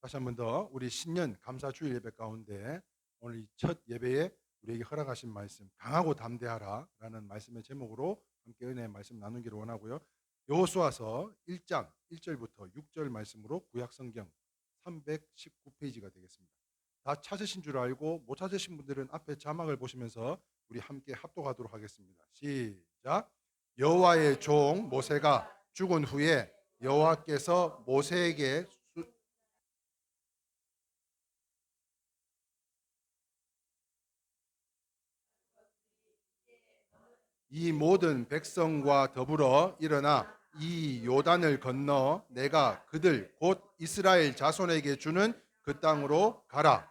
다시 한 번 더 우리 신년 감사 주일 예배 가운데 오늘 이 첫 예배에 우리에게 허락하신 말씀 강하고 담대하라 라는 말씀의 제목으로 함께 은혜의 말씀 나누기를 원하고요. 여호수아서 1장 1절부터 6절 말씀으로 구약성경 319페이지가 되겠습니다. 다 찾으신 줄 알고 못 찾으신 분들은 앞에 자막을 보시면서 우리 함께 합독하도록 하겠습니다. 시작. 여호와의 종 모세가 죽은 후에 여호와께서 모세에게 이 모든 백성과 더불어 일어나 이 요단을 건너 내가 그들 곧 이스라엘 자손에게 주는 그 땅으로 가라.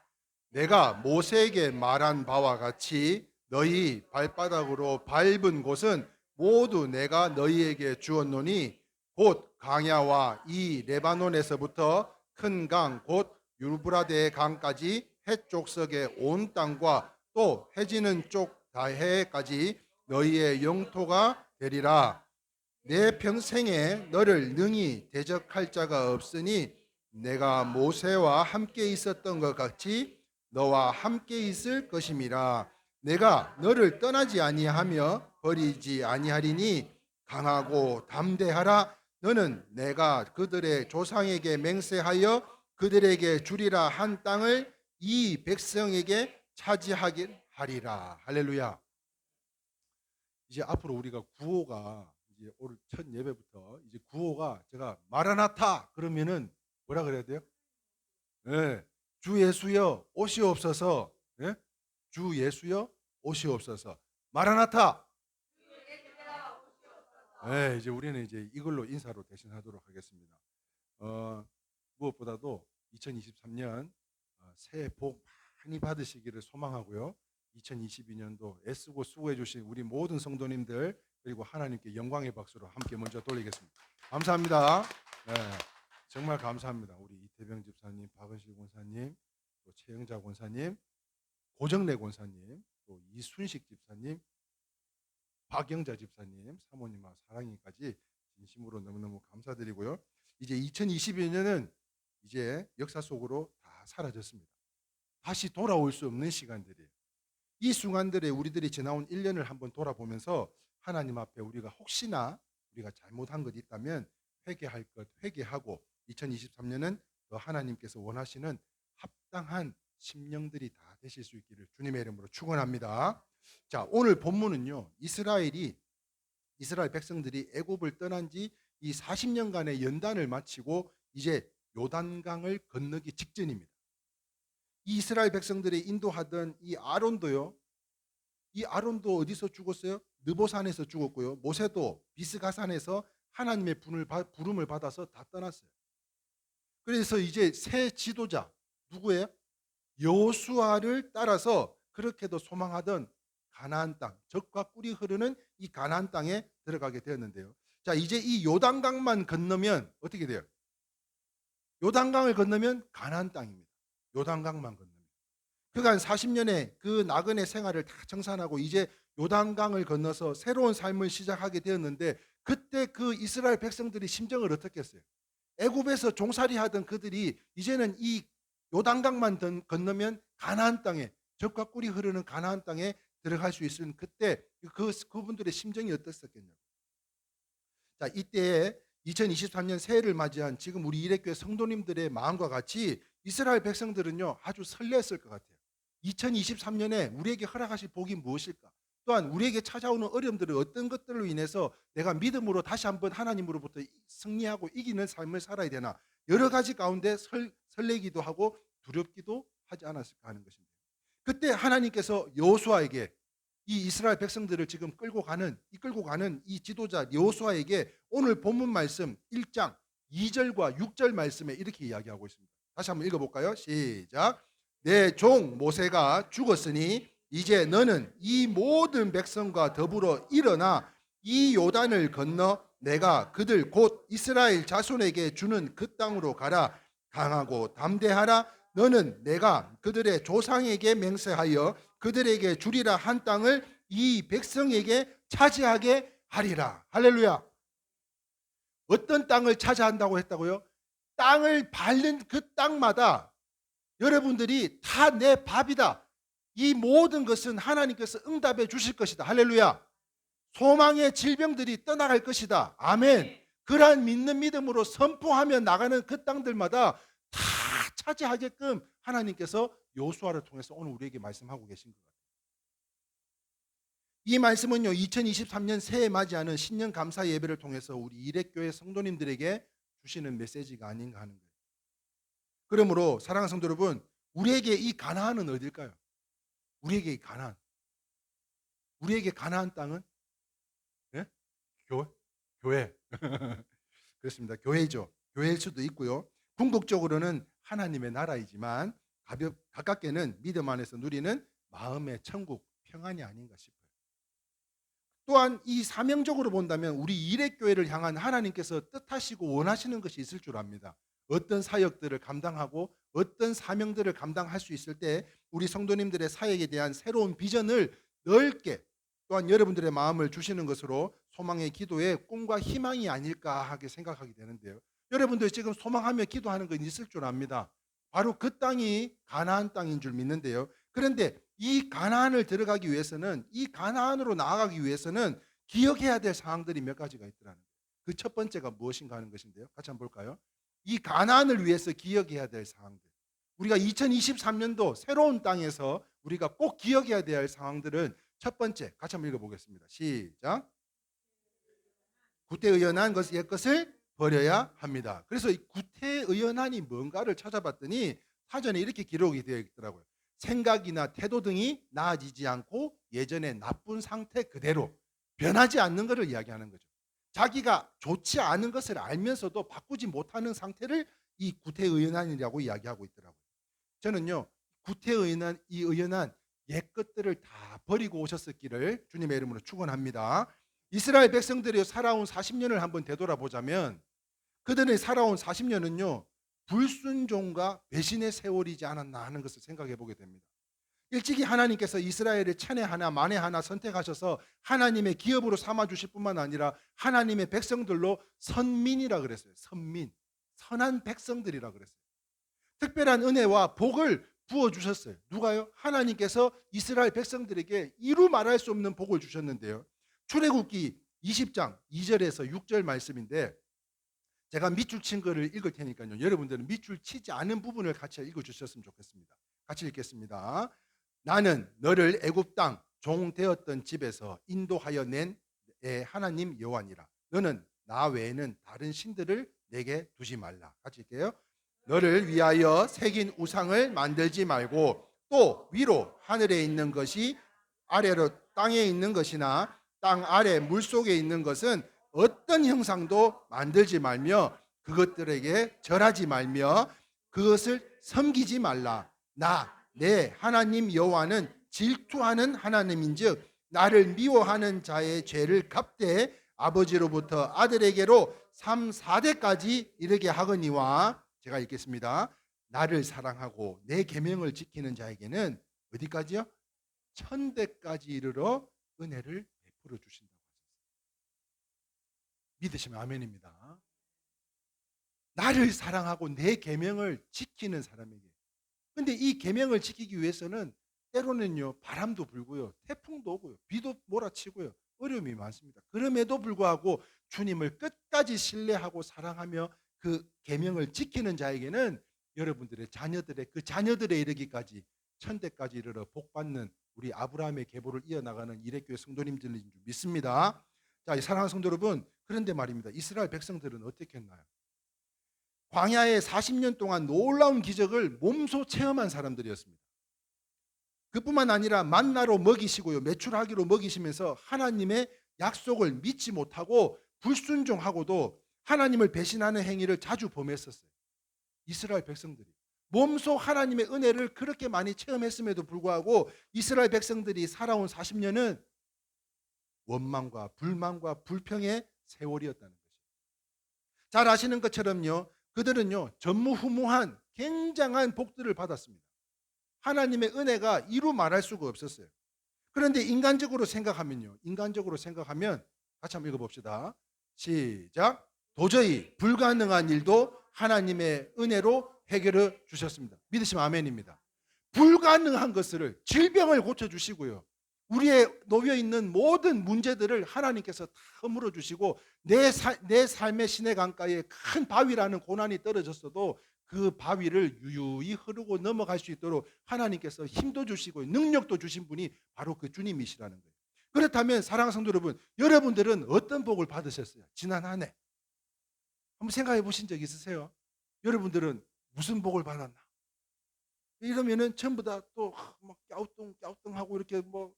내가 모세에게 말한 바와 같이 너희 발바닥으로 밟은 곳은 모두 내가 너희에게 주었노니 곧 강야와 이 레바논에서부터 큰 강 곧 유브라데 강까지 해쪽석의 온 땅과 또 해지는 쪽 다해까지 너희의 영토가 되리라. 내 평생에 너를 능히 대적할 자가 없으니 내가 모세와 함께 있었던 것 같이 너와 함께 있을 것임이라. 내가 너를 떠나지 아니하며 버리지 아니하리니 강하고 담대하라. 너는 내가 그들의 조상에게 맹세하여 그들에게 주리라 한 땅을 이 백성에게 차지하게 하리라. 할렐루야. 이제 앞으로 우리가 구호가 이제 오늘 첫 예배부터 이제 구호가 제가 마라나타 그러면은 뭐라 그래야 돼요? 예. 주 예수여 오시옵소서. 예? 주 예수여 오시옵소서. 마라나타. 예, 이제 우리는 이제 이걸로 인사로 대신하도록 하겠습니다. 무엇보다도 2023년 새해 복 많이 받으시기를 소망하고요. 2022년도 애쓰고 수고해 주신 우리 모든 성도님들 그리고 하나님께 영광의 박수로 함께 먼저 돌리겠습니다. 감사합니다. 네, 정말 감사합니다. 우리 이태병 집사님, 박은실 권사님, 또 최영자 권사님, 고정래 권사님, 또 이순식 집사님, 박영자 집사님, 사모님과 사랑이까지 진심으로 너무너무 감사드리고요. 이제 2022년은 이제 역사 속으로 다 사라졌습니다. 다시 돌아올 수 없는 시간들이에요. 이 순간들에 우리들이 지나온 1년을 한번 돌아보면서 하나님 앞에 우리가 혹시나 우리가 잘못한 것 있다면 회개할 것 회개하고 2023년은 더 하나님께서 원하시는 합당한 심령들이 다 되실 수 있기를 주님의 이름으로 축원합니다. 자, 오늘 본문은요. 이스라엘 백성들이 애굽을 떠난 지 이 40년간의 연단을 마치고 이제 요단강을 건너기 직전입니다. 이 이스라엘 백성들이 인도하던 이 아론도요. 이 아론도 어디서 죽었어요? 느보산에서 죽었고요. 모세도 비스가산에서 하나님의 부름을 받아서 다 떠났어요. 그래서 이제 새 지도자 누구예요? 여호수아를 따라서 그렇게도 소망하던 가나안 땅, 젖과 꿀이 흐르는 이 가나안 땅에 들어가게 되었는데요. 자, 이제 이 요단강만 건너면 어떻게 돼요? 요단강을 건너면 가나안 땅입니다. 요단강만 건너면. 그간 40년의 그 나그네 생활을 다 청산하고 이제 요단강을 건너서 새로운 삶을 시작하게 되었는데 그때 그 이스라엘 백성들이 심정을 어떻게 했어요? 애굽에서 종살이하던 그들이 이제는 이 요단강만 건너면 가나안 땅에 젖과 꿀이 흐르는 가나안 땅에 들어갈 수 있는 그때 그분들의 심정이 어땠었겠냐고. 자, 이때에 2023년 새해를 맞이한 지금 우리 이레교회 성도님들의 마음과 같이 이스라엘 백성들은요 아주 설레었을 것 같아요. 2023년에 우리에게 허락하실 복이 무엇일까? 또한 우리에게 찾아오는 어려움들을 어떤 것들로 인해서 내가 믿음으로 다시 한번 하나님으로부터 승리하고 이기는 삶을 살아야 되나? 여러 가지 가운데 설레기도 하고 두렵기도 하지 않았을까 하는 것입니다. 그때 하나님께서 여호수아에게 이 이스라엘 백성들을 지금 이끌고 가는 이 지도자 여호수아에게 오늘 본문 말씀 1장 2절과 6절 말씀에 이렇게 이야기하고 있습니다. 다시 한번 읽어볼까요? 시작. 내 종 모세가 죽었으니 이제 너는 이 모든 백성과 더불어 일어나 이 요단을 건너 내가 그들 곧 이스라엘 자손에게 주는 그 땅으로 가라. 강하고 담대하라. 너는 내가 그들의 조상에게 맹세하여 그들에게 주리라 한 땅을 이 백성에게 차지하게 하리라. 할렐루야. 어떤 땅을 차지한다고 했다고요? 땅을 밟는 그 땅마다 여러분들이 다 내 밥이다. 이 모든 것은 하나님께서 응답해 주실 것이다. 할렐루야. 소망의 질병들이 떠나갈 것이다. 아멘. 그러한 믿는 믿음으로 선포하며 나가는 그 땅들마다 다 차지하게끔 하나님께서 여호수아를 통해서 오늘 우리에게 말씀하고 계신 것 같아요. 이 말씀은요, 2023년 새해 맞이하는 신년 감사 예배를 통해서 우리 일회교회 성도님들에게 주시는 메시지가 아닌가 하는 거예요. 그러므로 사랑하는 성도 여러분, 우리에게 이 가나안은 어딜까요? 우리에게 이 가나안, 우리에게 가나안 땅은 예? 교회 그렇습니다. 교회죠. 교회일 수도 있고요. 궁극적으로는 하나님의 나라이지만 가깝게는 믿음 안에서 누리는 마음의 천국 평안이 아닌가 싶어요. 또한 이 사명적으로 본다면 우리 일회교회를 향한 하나님께서 뜻하시고 원하시는 것이 있을 줄 압니다. 어떤 사역들을 감당하고 어떤 사명들을 감당할 수 있을 때 우리 성도님들의 사역에 대한 새로운 비전을 넓게 또한 여러분들의 마음을 주시는 것으로 소망의 기도의 꿈과 희망이 아닐까 하게 생각하게 되는데요. 여러분들 지금 소망하며 기도하는 건 있을 줄 압니다. 바로 그 땅이 가나안 땅인 줄 믿는데요. 그런데 이 가나안을 들어가기 위해서는, 이 가나안으로 나아가기 위해서는 기억해야 될 사항들이 몇 가지가 있더라는 거예요. 그 첫 번째가 무엇인가 하는 것인데요. 같이 한번 볼까요? 이 가나안을 위해서 기억해야 될 사항들. 우리가 2023년도 새로운 땅에서 우리가 꼭 기억해야 될 상황들은 첫 번째, 같이 한번 읽어보겠습니다. 시작. 구태의연한 옛것을 버려야 합니다. 그래서 이 구태의연한이 뭔가를 찾아봤더니 사전에 이렇게 기록이 되어 있더라고요. 생각이나 태도 등이 나아지지 않고 예전의 나쁜 상태 그대로 변하지 않는 것을 이야기하는 거죠. 자기가 좋지 않은 것을 알면서도 바꾸지 못하는 상태를 이 구태의연한이라고 이야기하고 있더라고요. 저는요, 구태의연한, 이 의연한 옛 것들을 다 버리고 오셨었기를 주님의 이름으로 축원합니다. 이스라엘 백성들이 살아온 40년을 한번 되돌아보자면 그들이 살아온 40년은요 불순종과 배신의 세월이지 않았나 하는 것을 생각해 보게 됩니다. 일찍이 하나님께서 이스라엘을 천에 하나 만에 하나 선택하셔서 하나님의 기업으로 삼아주실 뿐만 아니라 하나님의 백성들로 선민이라 그랬어요. 선민, 선한 백성들이라 그랬어요. 특별한 은혜와 복을 부어주셨어요. 누가요? 하나님께서 이스라엘 백성들에게 이루 말할 수 없는 복을 주셨는데요. 출애굽기 20장 2절에서 6절 말씀인데 제가 밑줄 친 거를 읽을 테니까요. 여러분들은 밑줄 치지 않은 부분을 같이 읽어주셨으면 좋겠습니다. 같이 읽겠습니다. 나는 너를 애굽 땅 종 되었던 집에서 인도하여 낸 내 하나님 여호와니라. 너는 나 외에는 다른 신들을 내게 두지 말라. 같이 읽게요. 너를 위하여 새긴 우상을 만들지 말고 또 위로 하늘에 있는 것이 아래로 땅에 있는 것이나 땅 아래 물속에 있는 것은 어떤 형상도 만들지 말며 그것들에게 절하지 말며 그것을 섬기지 말라. 나 내 하나님 여호와는 질투하는 하나님인즉 나를 미워하는 자의 죄를 갚되 아버지로부터 아들에게로 3, 4대까지 이르게 하거니와 제가 읽겠습니다. 나를 사랑하고 내 계명을 지키는 자에게는 어디까지요? 1000대까지 이르러 은혜를 베풀어 주신다고 하셨어요. 믿으시면 아멘입니다. 나를 사랑하고 내 계명을 지키는 사람에게. 근데 이 계명을 지키기 위해서는 때로는요 바람도 불고요, 태풍도 오고요, 비도 몰아치고요, 어려움이 많습니다. 그럼에도 불구하고 주님을 끝까지 신뢰하고 사랑하며 그 계명을 지키는 자에게는 여러분들의 자녀들의 그 자녀들에 이르기까지 1000대까지 이르러 복받는 우리 아브라함의 계보를 이어나가는 일회교회 성도님들인 줄 믿습니다. 자, 사랑하는 성도 여러분, 그런데 말입니다. 이스라엘 백성들은 어떻게 했나요? 광야에 40년 동안 놀라운 기적을 몸소 체험한 사람들이었습니다. 그뿐만 아니라 만나로 먹이시고요, 메추라기로 먹이시면서 하나님의 약속을 믿지 못하고 불순종하고도 하나님을 배신하는 행위를 자주 범했었어요. 이스라엘 백성들이 몸소 하나님의 은혜를 그렇게 많이 체험했음에도 불구하고 이스라엘 백성들이 살아온 40년은 원망과 불만과 불평의 세월이었다는 것이죠. 잘 아시는 것처럼요, 그들은요 전무후무한 굉장한 복들을 받았습니다. 하나님의 은혜가 이루 말할 수가 없었어요. 그런데 인간적으로 생각하면 같이 한번 읽어봅시다. 시작. 도저히 불가능한 일도 하나님의 은혜로 해결해 주셨습니다. 믿으시면 아멘입니다. 불가능한 것을, 질병을 고쳐주시고요, 우리의 놓여있는 모든 문제들을 하나님께서 다 허물어 주시고, 내 삶의 시내 강가에 큰 바위라는 고난이 떨어졌어도 그 바위를 유유히 흐르고 넘어갈 수 있도록 하나님께서 힘도 주시고 능력도 주신 분이 바로 그 주님이시라는 거예요. 그렇다면 사랑하는 성도 여러분, 여러분들은 어떤 복을 받으셨어요? 지난 한 해 한번 생각해 보신 적 있으세요? 여러분들은 무슨 복을 받았나? 이러면은 전부 다 또 막 갸우뚱하고 이렇게 뭐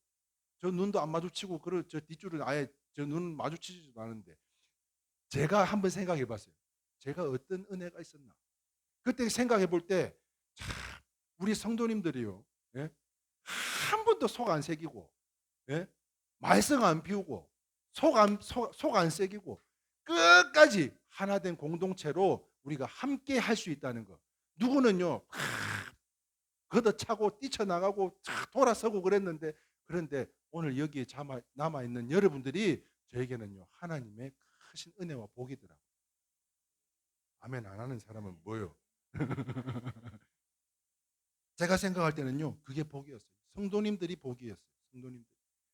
저 눈도 안 마주치고 저 뒷줄은 아예 저 눈 마주치지도 않은데, 제가 한번 생각해 봤어요. 제가 어떤 은혜가 있었나? 그때 생각해 볼 때 참 우리 성도님들이요, 예? 한 번도 속 안 새기고, 예? 말썽 안 피우고, 속 안 새기고 끝까지 하나 된 공동체로 우리가 함께 할 수 있다는 거. 누구는요 걷어차고 뛰쳐나가고 돌아서고 그랬는데, 그런데 오늘 여기에 남아있는 여러분들이 저에게는요 하나님의 크신 은혜와 복이더라고요. 아멘 안 하는 사람은 뭐요? 제가 생각할 때는요 그게 복이었어요. 성도님들이 복이었어요. 성도님들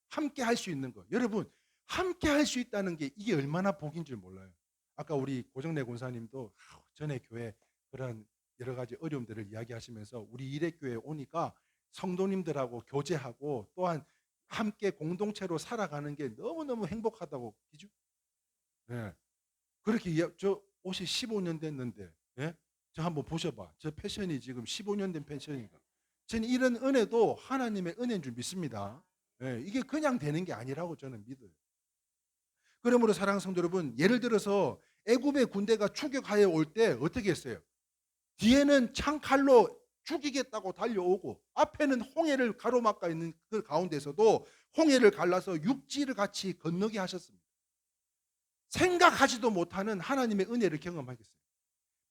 함께 할 수 있는 거. 여러분, 함께 할 수 있다는 게 이게 얼마나 복인 줄 몰라요. 아까 우리 고정래 권사님도 전에 교회 그런 여러 가지 어려움들을 이야기하시면서 우리 일회교회에 오니까 성도님들하고 교제하고 또한 함께 공동체로 살아가는 게 너무너무 행복하다고. 그죠? 네. 그렇게 저 옷이 15년 됐는데, 예? 저 한번 보셔봐. 저 패션이 지금 15년 된 패션인가. 저는 이런 은혜도 하나님의 은혜인 줄 믿습니다. 예, 이게 그냥 되는 게 아니라고 저는 믿어요. 그러므로 사랑하는 성도 여러분, 예를 들어서 애굽의 군대가 추격하여 올 때 어떻게 했어요? 뒤에는 창칼로 죽이겠다고 달려오고 앞에는 홍해를 가로막아 있는 그 가운데서도 홍해를 갈라서 육지를 같이 건너게 하셨습니다. 생각하지도 못하는 하나님의 은혜를 경험하겠어요.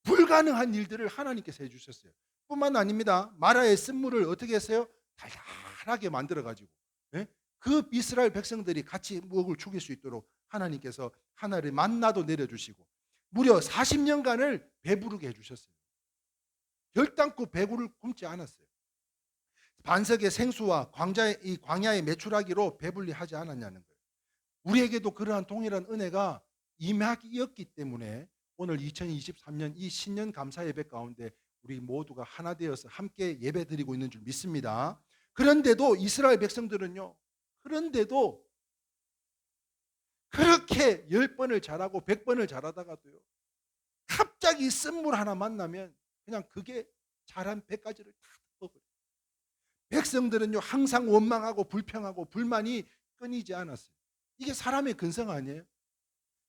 불가능한 일들을 하나님께서 해주셨어요. 뿐만 아닙니다. 마라의 쓴물을 어떻게 했어요? 달달하게 만들어가지고, 예? 그 이스라엘 백성들이 같이 먹을 죽일 수 있도록 하나님께서 하나를 만나도 내려주시고 무려 40년간을 배부르게 해주셨어요. 결단코 배구를 굶지 않았어요. 반석의 생수와 이 광야의 메추라기로 배불리 하지 않았냐는 거예요. 우리에게도 그러한 동일한 은혜가 임하였기 때문에 오늘 2023년 이 신년 감사 예배 가운데 우리 모두가 하나 되어서 함께 예배드리고 있는 줄 믿습니다. 그런데도 이스라엘 백성들은요, 그런데도 그렇게 10번을 잘하고 100번을 잘하다가도요 갑자기 쓴물 하나 만나면 그냥 그게 잘한 100가지를 다 덮어버려요. 백성들은요 항상 원망하고 불평하고 불만이 끊이지 않았어요. 이게 사람의 근성 아니에요?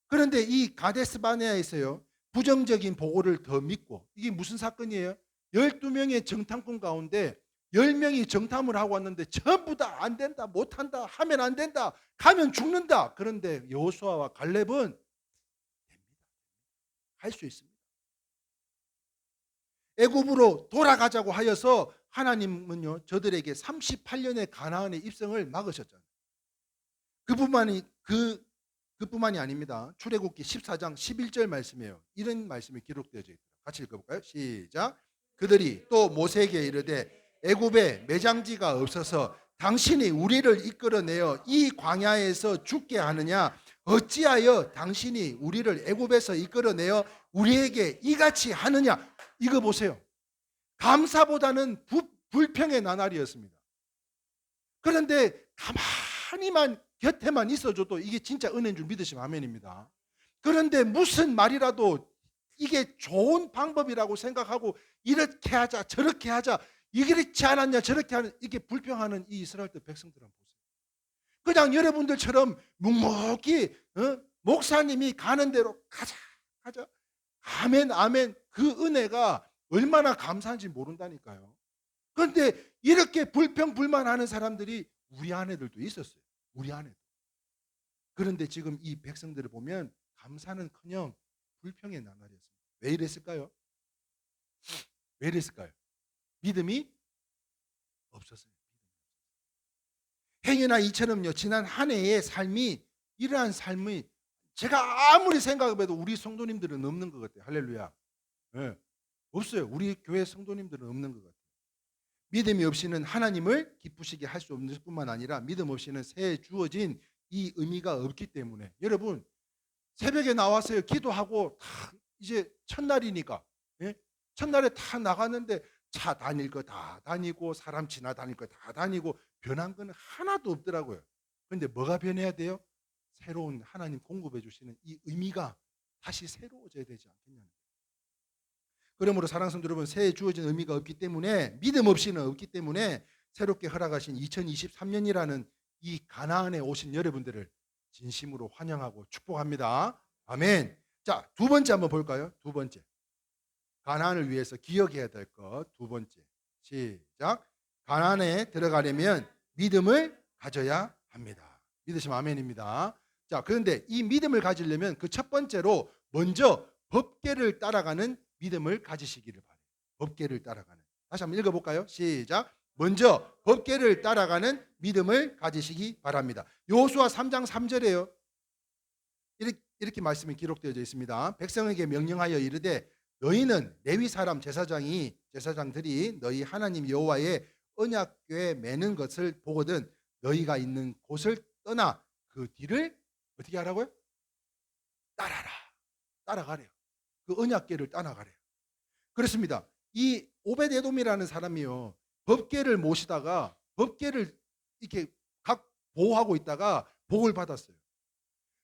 그런데 이 가데스바네아에서요 부정적인 보고를 더 믿고, 이게 무슨 사건이에요? 12명의 정탐꾼 가운데 10명이 정탐을 하고 왔는데 전부 다 안 된다, 못한다, 하면 안 된다, 가면 죽는다. 그런데 여호수아와 갈렙은 됩니다. 할 수 있습니다. 애굽으로 돌아가자고 하여서 하나님은요 저들에게 38년의 가나안의 입성을 막으셨잖아요. 그뿐만이 아닙니다. 출애굽기 14장 11절 말씀이에요. 이런 말씀이 기록되어져 있다. 같이 읽어볼까요? 시작. 그들이 또 모세에게 이르되 애굽에 매장지가 없어서 당신이 우리를 이끌어내어 이 광야에서 죽게 하느냐? 어찌하여 당신이 우리를 애굽에서 이끌어내어 우리에게 이같이 하느냐? 이거 보세요. 감사보다는 불평의 나날이었습니다. 그런데 가만히만 곁에만 있어줘도 이게 진짜 은혜인 줄 믿으시면 아멘입니다. 그런데 무슨 말이라도 이게 좋은 방법이라고 생각하고 이렇게 하자 저렇게 하자, 이게 그렇지 않았냐 저렇게 하는, 이게 불평하는 이 이스라엘 백성들 한번 보세요. 그냥 여러분들처럼 묵묵히 목사님이 가는 대로 가자 아멘 아멘, 그 은혜가 얼마나 감사한지 모른다니까요. 그런데 이렇게 불평불만하는 사람들이 우리 안에들도 있었어요. 우리 안에도. 그런데 지금 이 백성들을 보면 감사는커녕 불평의 나날이었습니다. 왜 이랬을까요? 왜 이랬을까요? 믿음이 없었어요. 행여나 이처럼요 지난 한 해의 삶이, 이러한 삶이 제가 아무리 생각해도 우리 성도님들은 없는 것 같아요. 할렐루야. 예. 없어요. 우리 교회 성도님들은 없는 것 같아요. 믿음이 없이는 하나님을 기쁘시게 할 수 없는 뿐만 아니라 믿음 없이는 새해 주어진 이 의미가 없기 때문에 여러분 새벽에 나와서요 기도하고 다 이제 첫날이니까 예? 첫날에 다 나갔는데 차 다닐 거 다 다니고 사람 지나다닐 거 다 다니고 변한 건 하나도 없더라고요. 그런데 뭐가 변해야 돼요? 새로운 하나님 공급해 주시는 이 의미가 다시 새로워져야 되지 않겠냐는. 그러므로 사랑하는 성도 여러분, 새해 주어진 의미가 없기 때문에 믿음 없이는 없기 때문에 새롭게 허락하신 2023년이라는 이 가나안에 오신 여러분들을 진심으로 환영하고 축복합니다. 아멘. 자, 두 번째 한번 볼까요? 두 번째. 가나안을 위해서 기억해야 될 것 두 번째. 시작. 가나안에 들어가려면 믿음을 가져야 합니다. 믿으시면 아멘입니다. 자, 그런데 이 믿음을 가지려면 그 첫 번째로 먼저 법궤를 따라가는 믿음을 가지시기를 바래요. 법궤를 따라가는. 다시 한번 읽어볼까요? 시작. 먼저 법궤를 따라가는 믿음을 가지시기 바랍니다. 여호수아 3장 3절에요. 이렇게 말씀이 기록되어져 있습니다. 백성에게 명령하여 이르되 너희는 레위 사람 제사장들이 너희 하나님 여호와의 언약궤에 매는 것을 보거든 너희가 있는 곳을 떠나 그 뒤를 어떻게 하라고요? 따라라. 따라가래요. 그 언약궤를 따라가래요. 그렇습니다. 이 오벳에돔이라는 사람이요. 법궤를 모시다가 법궤를 이렇게 각 보호하고 있다가 복을 받았어요.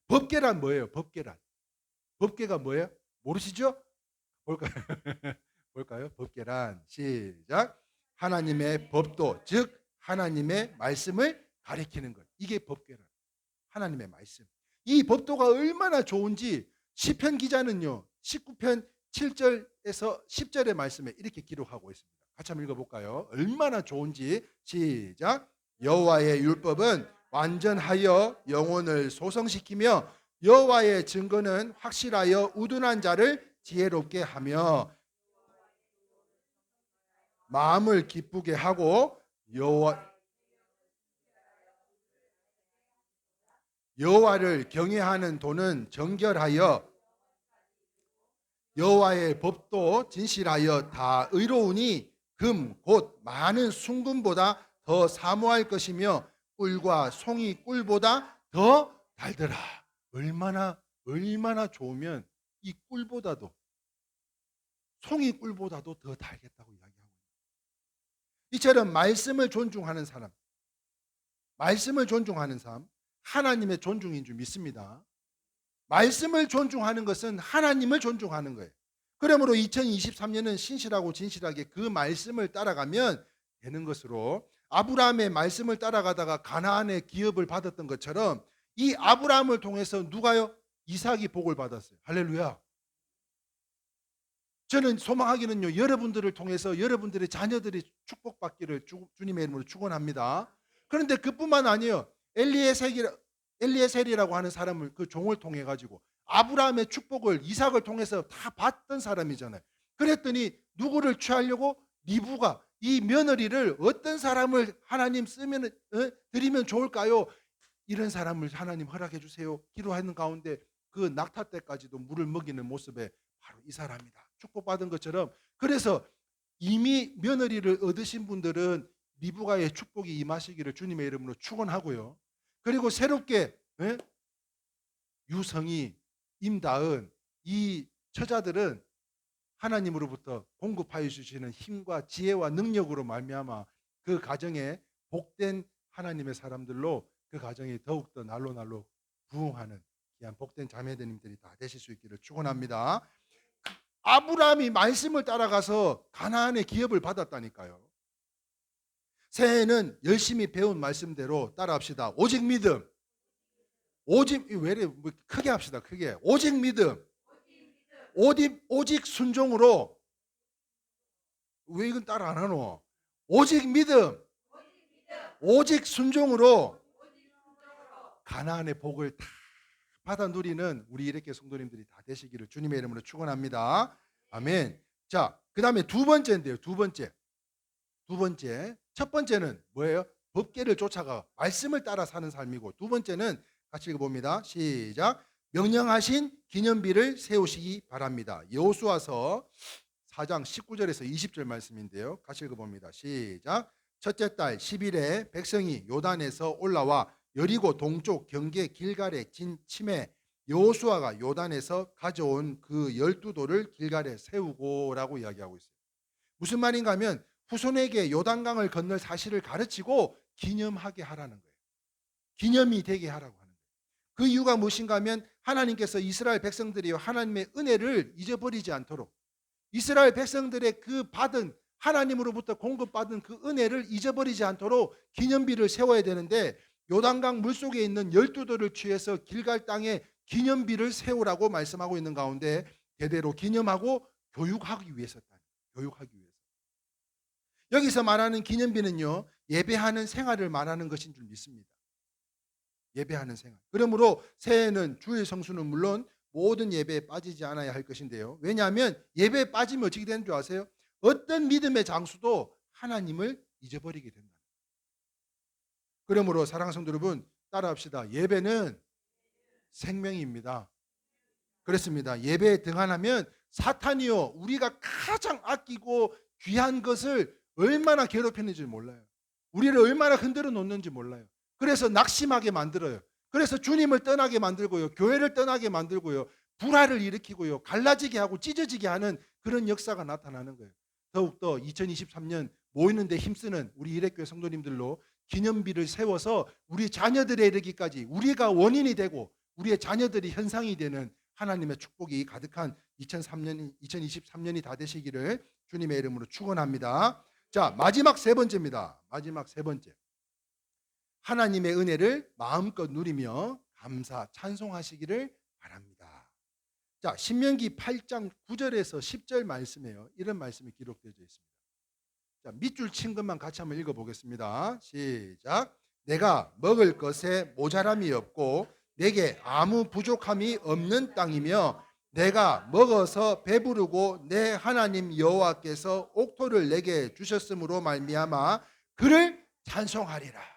법궤란 뭐예요? 법궤란. 법궤가 뭐예요? 모르시죠? 볼까요? 볼까요? 법궤란. 시작. 하나님의 법도 즉 하나님의 말씀을 가리키는 것. 이게 법궤란. 하나님의 말씀. 이 법도가 얼마나 좋은지 시편 기자는요. 19편 7절에서 10절의 말씀에 이렇게 기록하고 있습니다. 같이 한번 읽어볼까요? 얼마나 좋은지. 시작. 여호와의 율법은 완전하여 영혼을 소성시키며 여호와의 증거는 확실하여 우둔한 자를 지혜롭게 하며 마음을 기쁘게 하고 여호와를 경외하는 도는 정결하여 여호와의 법도 진실하여 다 의로우니 금 곧 많은 순금보다 더 사모할 것이며 꿀과 송이 꿀보다 더 달더라. 얼마나 좋으면 이 꿀보다도 송이 꿀보다도 더 달겠다고 이야기하고 있습니다. 이처럼 말씀을 존중하는 사람, 하나님의 존중인 줄 믿습니다. 말씀을 존중하는 것은 하나님을 존중하는 거예요. 그러므로 2023년은 신실하고 진실하게 그 말씀을 따라가면 되는 것으로 아브라함의 말씀을 따라가다가 가나안의 기업을 받았던 것처럼 이 아브라함을 통해서 누가요? 이삭이 복을 받았어요. 할렐루야. 저는 소망하기는요. 여러분들을 통해서 여러분들의 자녀들이 축복받기를 주님의 이름으로 축원합니다. 그런데 그뿐만 아니에요. 엘리에셀이라고 하는 사람을 그 종을 통해 가지고 아브라함의 축복을 이삭을 통해서 다 받던 사람이잖아요. 그랬더니 누구를 취하려고 리브가 이 며느리를 어떤 사람을 하나님 쓰면 드리면 좋을까요? 이런 사람을 하나님 허락해 주세요. 기도하는 가운데 그 낙타 때까지도 물을 먹이는 모습에 바로 이 사람이다. 축복받은 것처럼 그래서 이미 며느리를 얻으신 분들은 리브가의 축복이 임하시기를 주님의 이름으로 축원하고요. 그리고 새롭게 유성이 임다은 이 처자들은 하나님으로부터 공급하여 주시는 힘과 지혜와 능력으로 말미암아 그 가정에 복된 하나님의 사람들로 그 가정이 더욱더 날로 부흥하는 귀한 복된 자매들님들이 다 되실 수 있기를 축원합니다. 아브라함이 말씀을 따라가서 가나안의 기업을 받았다니까요. 새해에는 열심히 배운 말씀대로 따라합시다. 오직 믿음. 크게 합시다. 크게. 오직 믿음. 오직 순종으로. 왜 이건 따라 안 하노? 오직 믿음. 오직 순종으로 가나안의 복을 다 받아 누리는 우리 이렇게 성도님들이 다 되시기를 주님의 이름으로 축원합니다. 아멘. 자, 그다음에 두 번째인데요. 두 번째. 첫 번째는 뭐예요? 법궤를 쫓아가 말씀을 따라 사는 삶이고 두 번째는 같이 읽어봅니다. 시작. 명령하신 기념비를 세우시기 바랍니다. 여호수아서 4장 19절에서 20절 말씀인데요. 같이 읽어봅니다. 시작. 첫째 달 10일에 백성이 요단에서 올라와 여리고 동쪽 경계 길갈에 침해 여호수아가 요단에서 가져온 그 12돌을 길갈에 세우고라고 이야기하고 있어요. 무슨 말인가 하면 후손에게 요단강을 건널 사실을 가르치고 기념하게 하라는 거예요. 기념이 되게 하라고 하는 거예요. 그 이유가 무엇인가 하면 하나님께서 이스라엘 백성들이 하나님의 은혜를 잊어버리지 않도록, 이스라엘 백성들의 그 받은 하나님으로부터 공급받은 그 은혜를 잊어버리지 않도록 기념비를 세워야 되는데, 요단강 물속에 있는 12돌을 취해서 길갈 땅에 기념비를 세우라고 말씀하고 있는 가운데 대대로 기념하고 교육하기 위해서다. 교육하기 위해서. 여기서 말하는 기념비는요, 예배하는 생활을 말하는 것인 줄 믿습니다. 예배하는 생활. 그러므로 새해에는 주일 성수는 물론 모든 예배에 빠지지 않아야 할 것인데요. 왜냐하면 예배에 빠지면 어떻게 되는 줄 아세요? 어떤 믿음의 장수도 하나님을 잊어버리게 된다. 그러므로 사랑하는 성도 여러분, 따라합시다. 예배는 생명입니다. 그렇습니다. 예배에 등한하면 사탄이요, 우리가 가장 아끼고 귀한 것을 얼마나 괴롭혔는지 몰라요. 우리를 얼마나 흔들어 놓는지 몰라요. 그래서 낙심하게 만들어요. 그래서 주님을 떠나게 만들고요, 교회를 떠나게 만들고요, 불화를 일으키고요, 갈라지게 하고 찢어지게 하는 그런 역사가 나타나는 거예요. 더욱더 2023년 모이는 데 힘쓰는 우리 일회교회 성도님들로 기념비를 세워서 우리 자녀들에 이르기까지 우리가 원인이 되고 우리의 자녀들이 현상이 되는 하나님의 축복이 가득한 2023년이 다 되시기를 주님의 이름으로 축원합니다. 자, 마지막 세 번째입니다. 마지막 세 번째. 하나님의 은혜를 마음껏 누리며 감사 찬송하시기를 바랍니다. 자, 신명기 8장 9절에서 10절 말씀이에요. 이런 말씀이 기록되어 있습니다. 자, 밑줄 친 것만 같이 한번 읽어보겠습니다. 시작. 내가 먹을 것에 모자람이 없고 내게 아무 부족함이 없는 땅이며 내가 먹어서 배부르고 내 하나님 여호와께서 옥토를 내게 주셨으므로 말미암아 그를 찬송하리라.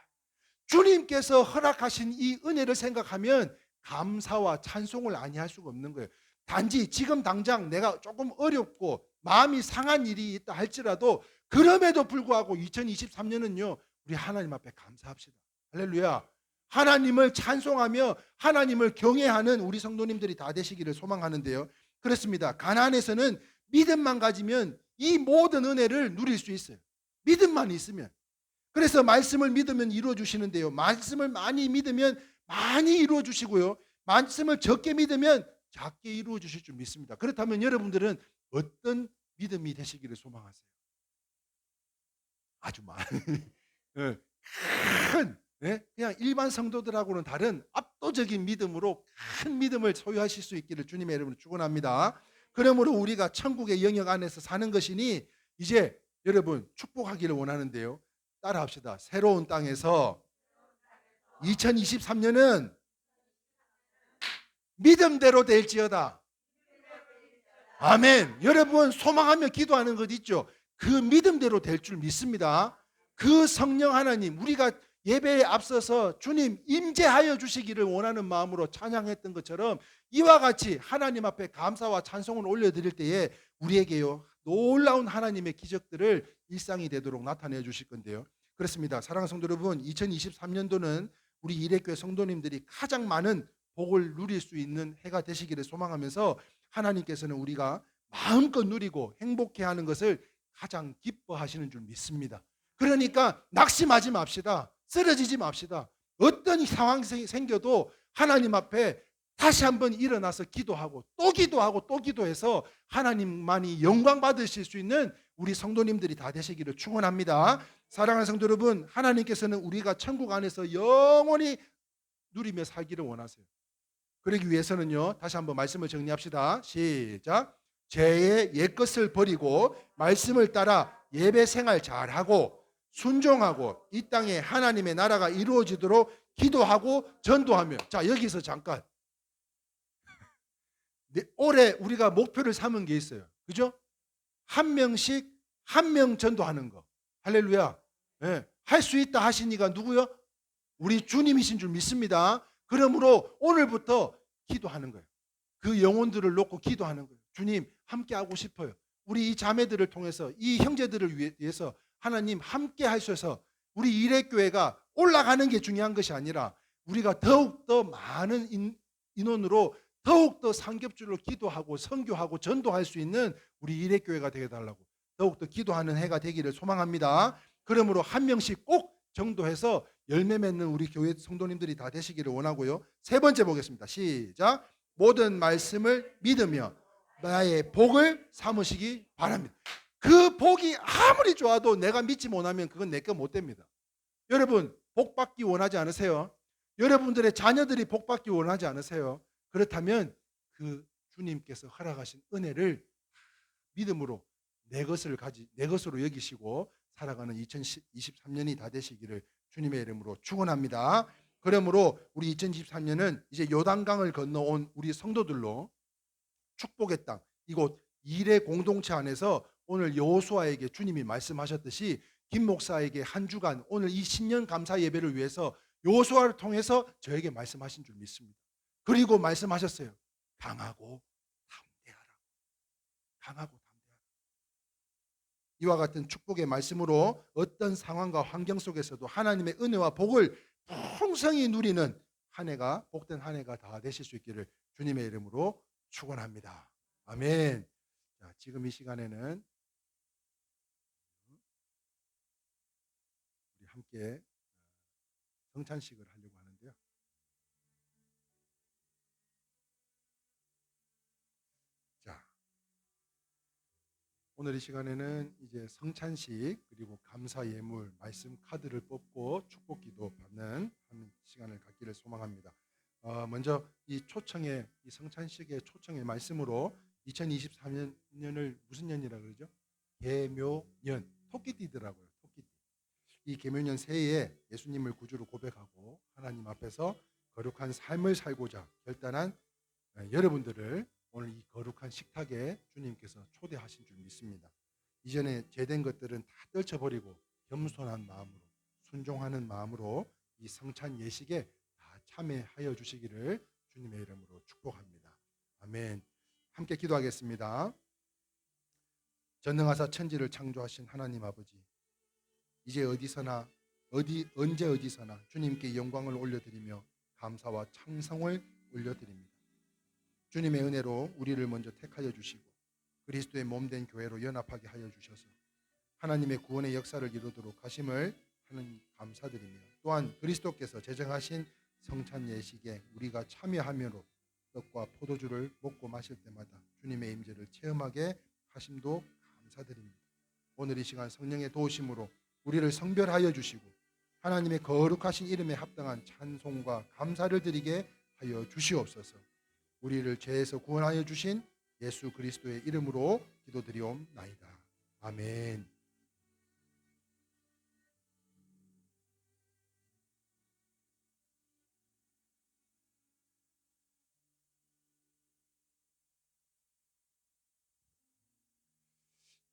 주님께서 허락하신 이 은혜를 생각하면 감사와 찬송을 아니할 수가 없는 거예요. 단지 지금 당장 내가 조금 어렵고 마음이 상한 일이 있다 할지라도 그럼에도 불구하고 2023년은요, 우리 하나님 앞에 감사합시다. 할렐루야. 하나님을 찬송하며 하나님을 경외하는 우리 성도님들이 다 되시기를 소망하는데요. 그렇습니다. 가나안에서는 믿음만 가지면 이 모든 은혜를 누릴 수 있어요. 믿음만 있으면. 그래서 말씀을 믿으면 이루어 주시는데요, 말씀을 많이 믿으면 많이 이루어 주시고요, 말씀을 적게 믿으면 작게 이루어 주실 줄 믿습니다. 그렇다면 여러분들은 어떤 믿음이 되시기를 소망하세요? 아주 많은 큰, 그냥 일반 성도들하고는 다른 압도적인 믿음으로 큰 믿음을 소유하실 수 있기를 주님의 이름으로 축원합니다. 그러므로 우리가 천국의 영역 안에서 사는 것이니 이제 여러분 축복하기를 원하는데요, 따라합시다. 새로운 땅에서 2023년은 믿음대로 될지어다. 아멘. 여러분 소망하며 기도하는 것 있죠? 그 믿음대로 될 줄 믿습니다. 그 성령 하나님, 우리가 예배에 앞서서 주님 임재하여 주시기를 원하는 마음으로 찬양했던 것처럼 이와 같이 하나님 앞에 감사와 찬송을 올려드릴 때에 우리에게요, 놀라운 하나님의 기적들을 일상이 되도록 나타내 주실 건데요. 그렇습니다. 사랑하는 성도 여러분, 2023년도는 우리 일회교회 성도님들이 가장 많은 복을 누릴 수 있는 해가 되시기를 소망하면서 하나님께서는 우리가 마음껏 누리고 행복해하는 것을 가장 기뻐하시는 줄 믿습니다. 그러니까 낙심하지 맙시다. 쓰러지지 맙시다. 어떤 상황이 생겨도 하나님 앞에 다시 한번 일어나서 기도하고 또 기도하고 또 기도해서 하나님만이 영광 받으실 수 있는 우리 성도님들이 다 되시기를 축원합니다. 사랑하는 성도 여러분, 하나님께서는 우리가 천국 안에서 영원히 누리며 살기를 원하세요. 그러기 위해서는요, 다시 한번 말씀을 정리합시다. 시작. 죄의 옛것을 버리고 말씀을 따라 예배 생활 잘하고 순종하고 이 땅에 하나님의 나라가 이루어지도록 기도하고 전도하며. 자, 여기서 잠깐 올해 우리가 목표를 삼은 게 있어요. 그죠? 한 명씩 한 명 전도하는 거. 할렐루야. 네. 할 수 있다 하시니까 누구요? 우리 주님이신 줄 믿습니다. 그러므로 오늘부터 기도하는 거예요. 그 영혼들을 놓고 기도하는 거예요. 주님 함께 하고 싶어요. 우리 이 자매들을 통해서 이 형제들을 위해서 하나님 함께 하셔서 우리 일회교회가 올라가는 게 중요한 것이 아니라 우리가 더욱더 많은 인원으로 더욱더 상급줄로 기도하고 선교하고 전도할 수 있는 우리 일회교회가 되게 달라고 더욱더 기도하는 해가 되기를 소망합니다. 그러므로 한 명씩 꼭 정도해서 열매 맺는 우리 교회 성도님들이 다 되시기를 원하고요. 세 번째 보겠습니다. 시작. 모든 말씀을 믿으며 나의 복을 삼으시기 바랍니다. 그 복이 아무리 좋아도 내가 믿지 못하면 그건 내 거 못 됩니다. 여러분 복 받기 원하지 않으세요? 여러분들의 자녀들이 복 받기 원하지 않으세요? 그렇다면 그 주님께서 허락하신 은혜를 믿음으로 내 것으로 여기시고 살아가는 2023년이 다 되시기를 주님의 이름으로 축원합니다. 그러므로 우리 2023년은 이제 요단강을 건너온 우리 성도들로 축복의 땅, 이곳 일의 공동체 안에서 오늘 여호수아에게 주님이 말씀하셨듯이 김 목사에게 한 주간 오늘 이 신년 감사 예배를 위해서 여호수아를 통해서 저에게 말씀하신 줄 믿습니다. 그리고 말씀하셨어요. 강하고 담대하라. 강하고 담대하라. 이와 같은 축복의 말씀으로 어떤 상황과 환경 속에서도 하나님의 은혜와 복을 풍성히 누리는 한 해가 복된 한 해가 다 되실 수 있기를 주님의 이름으로 축원합니다. 아멘. 자, 지금 이 시간에는 우리 함께 성찬식을 하려고 하는데요. 자, 오늘 이 시간에는 이제 성찬식 그리고 감사 예물 말씀 카드를 뽑고 축복 기도 받는 시간을 갖기를 소망합니다. 먼저 이 성찬식의 초청의 말씀으로 2023년을 무슨 년이라 그러죠? 계묘년, 토끼띠더라고요. 토끼띠. 이 계묘년 새해에 예수님을 구주로 고백하고 하나님 앞에서 거룩한 삶을 살고자 결단한 여러분들을 오늘 이 거룩한 식탁에 주님께서 초대하신 줄 믿습니다. 이전에 제된 것들은 다 떨쳐버리고 겸손한 마음으로 순종하는 마음으로 이 성찬 예식에 다 참여하여 주시기를 주님의 이름으로 축복합니다. 아멘. 함께 기도하겠습니다. 전능하사 천지를 창조하신 하나님 아버지, 이제 언제 어디서나 주님께 영광을 올려드리며 감사와 찬송을 올려드립니다. 주님의 은혜로 우리를 먼저 택하여 주시고 그리스도의 몸된 교회로 연합하게 하여 주셔서 하나님의 구원의 역사를 이루도록 하심을 하나님 감사드리며 또한 그리스도께서 제정하신 성찬 예식에 우리가 참여하므로 떡과 포도주를 먹고 마실 때마다 주님의 임재를 체험하게 하심도 감사드립니다. 오늘 이 시간 성령의 도우심으로 우리를 성별하여 주시고 하나님의 거룩하신 이름에 합당한 찬송과 감사를 드리게 하여 주시옵소서. 우리를 죄에서 구원하여 주신 예수 그리스도의 이름으로 기도드리옵나이다. 아멘.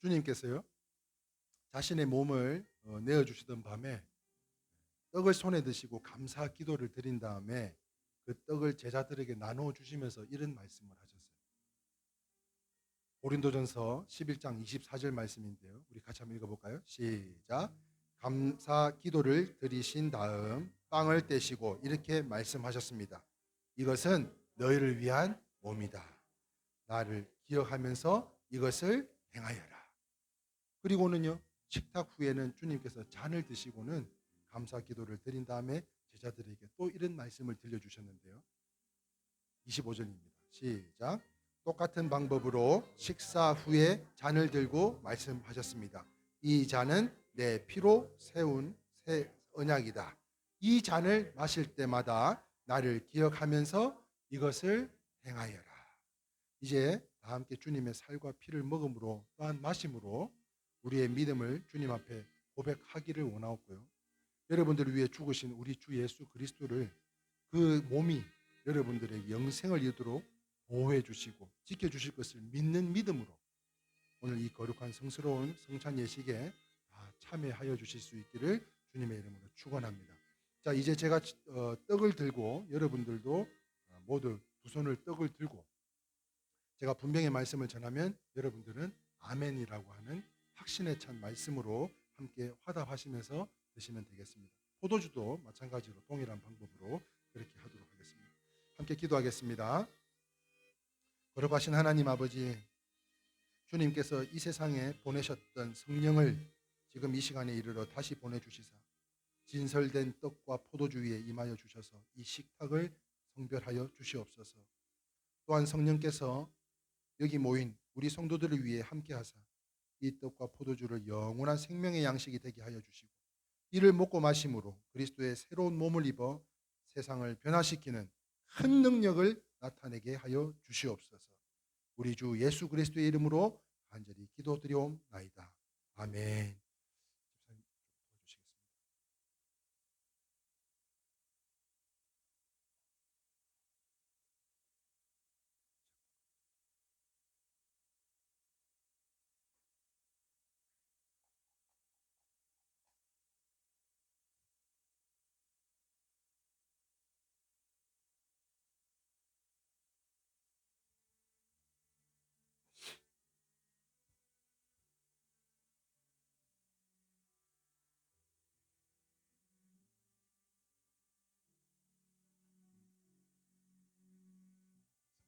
주님께서요 자신의 몸을 내어주시던 밤에 떡을 손에 드시고 감사 기도를 드린 다음에 그 떡을 제자들에게 나누어 주시면서 이런 말씀을 하셨어요. 고린도전서 11장 24절 말씀인데요. 우리 같이 한번 읽어볼까요? 시작. 감사 기도를 드리신 다음 빵을 떼시고 이렇게 말씀하셨습니다. 이것은 너희를 위한 몸이다. 나를 기억하면서 이것을 행하여라. 그리고는요 식탁 후에는 주님께서 잔을 드시고는 감사 기도를 드린 다음에 제자들에게 또 이런 말씀을 들려주셨는데요. 25절입니다. 시작. 똑같은 방법으로 식사 후에 잔을 들고 말씀하셨습니다. 이 잔은 내 피로 세운 새 언약이다. 이 잔을 마실 때마다 나를 기억하면서 이것을 행하여라. 이제 다 함께 주님의 살과 피를 먹음으로 또한 마심으로 우리의 믿음을 주님 앞에 고백하기를 원하옵고요. 여러분들을 위해 죽으신 우리 주 예수 그리스도를 그 몸이 여러분들의 영생을 이루도록 보호해 주시고 지켜 주실 것을 믿는 믿음으로 오늘 이 거룩한 성스러운 성찬 예식에 다 참여하여 주실 수 있기를 주님의 이름으로 축원합니다. 자, 이제 제가 떡을 들고 여러분들도 모두 두 손을 떡을 들고 제가 분명히 말씀을 전하면 여러분들은 아멘이라고 하는 확신에 찬 말씀으로 함께 화답하시면서 드시면 되겠습니다. 포도주도 마찬가지로 동일한 방법으로 그렇게 하도록 하겠습니다. 함께 기도하겠습니다. 거룩하신 하나님 아버지, 주님께서 이 세상에 보내셨던 성령을 지금 이 시간에 이르러 다시 보내주시사 진설된 떡과 포도주 위에 임하여 주셔서 이 식탁을 성별하여 주시옵소서. 또한 성령께서 여기 모인 우리 성도들을 위해 함께하사 이 떡과 포도주를 영원한 생명의 양식이 되게 하여 주시고 이를 먹고 마심으로 그리스도의 새로운 몸을 입어 세상을 변화시키는 큰 능력을 나타내게 하여 주시옵소서. 우리 주 예수 그리스도의 이름으로 간절히 기도드리옵나이다. 아멘. 집사님 도와주시겠습니다.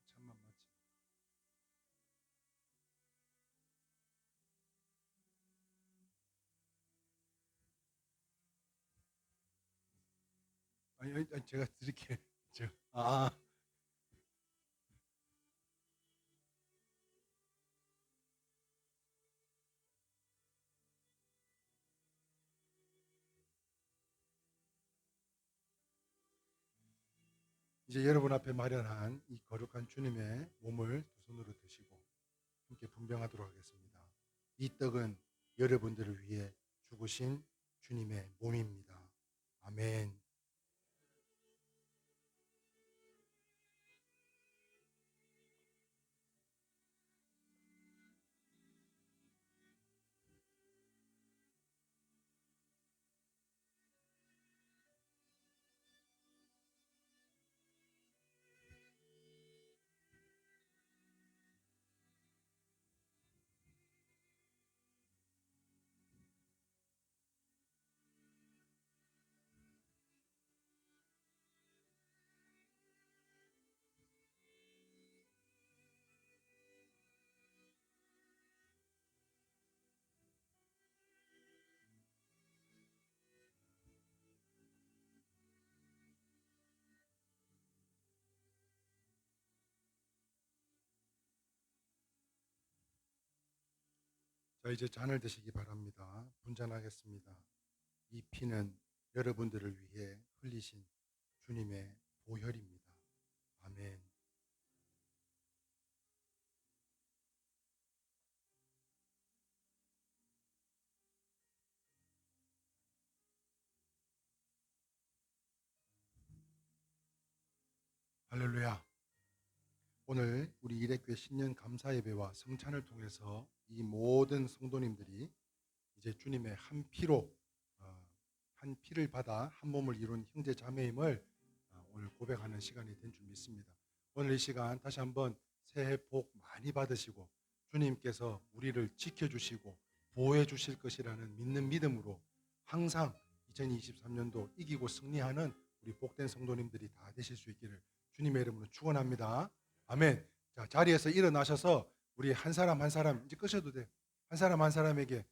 참만 맞지. 아니, 제가 드릴게. 저, 아, 이제 여러분 앞에 마련한 이 거룩한 주님의 몸을 두 손으로 드시고 함께 분병하도록 하겠습니다. 이 떡은 여러분들을 위해 죽으신 주님의 몸입니다. 아멘. 자, 이제 잔을 드시기 바랍니다. 분잔하겠습니다. 이 피는 여러분들을 위해 흘리신 주님의 보혈입니다. 아멘. 할렐루야. 오늘 우리 일회교회 신년 감사 예배와 성찬을 통해서 이 모든 성도님들이 이제 주님의 한 피로 한 피를 받아 한 몸을 이룬 형제 자매임을 오늘 고백하는 시간이 된 줄 믿습니다. 오늘 이 시간 다시 한번 새해 복 많이 받으시고 주님께서 우리를 지켜주시고 보호해 주실 것이라는 믿는 믿음으로 항상 2023년도 이기고 승리하는 우리 복된 성도님들이 다 되실 수 있기를 주님의 이름으로 축원합니다. 아멘. 자, 자리에서 일어나셔서 우리 한 사람 한 사람 이제 끄셔도 돼. 한 사람 한 사람에게